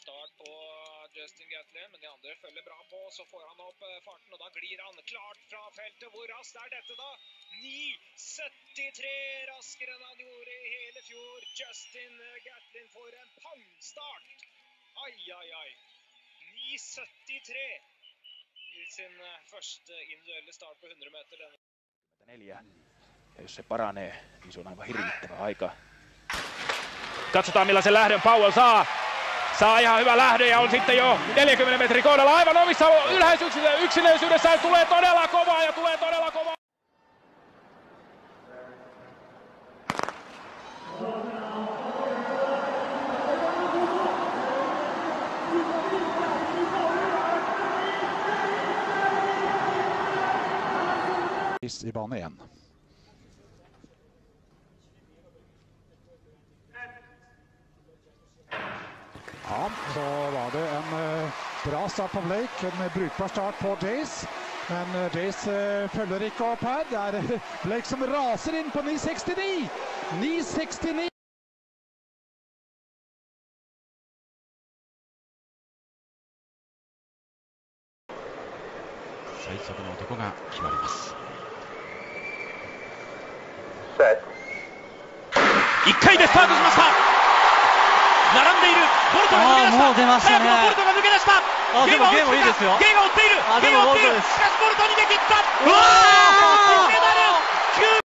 start på Justin Gatlin, men de andre følger bra på. Så får han opp farten, og da glir han klart fra feltet. Hvor raskt er dette da? 9,73 raskere enn han gjorde i hele fjor. Justin Gatlin får en pangstart. Ai, ai, ai. 9,73 i sin første individuelle start på 100 meter. 4. Ja jos se paranee, niin se on aivan hirvittävä aika. Katsotaan millaisen lähdön Powell saa. Saa ihan hyvä lähdön ja on sitten jo 40 metrin kohdalla aivan omissa yksinäisyydessään. Tulee todella kovaa ja tulee todella kovaa. I bane 1. Ja, så var det en bra start på Blake, en brukbar start på Jace. Men Jace følger ikke opp her. Det er Blake som raser inn på 9,69! 9,69! 最速の男が決まります。1回でスタートしました。並んでいるボルトが抜け出した。もう出ましたね。早くもボルトが抜け出した。でもゲームいいですよ。ゲーが追っている。ゲーが追っている。しかしボルト逃げ切った。うわー！金メダル！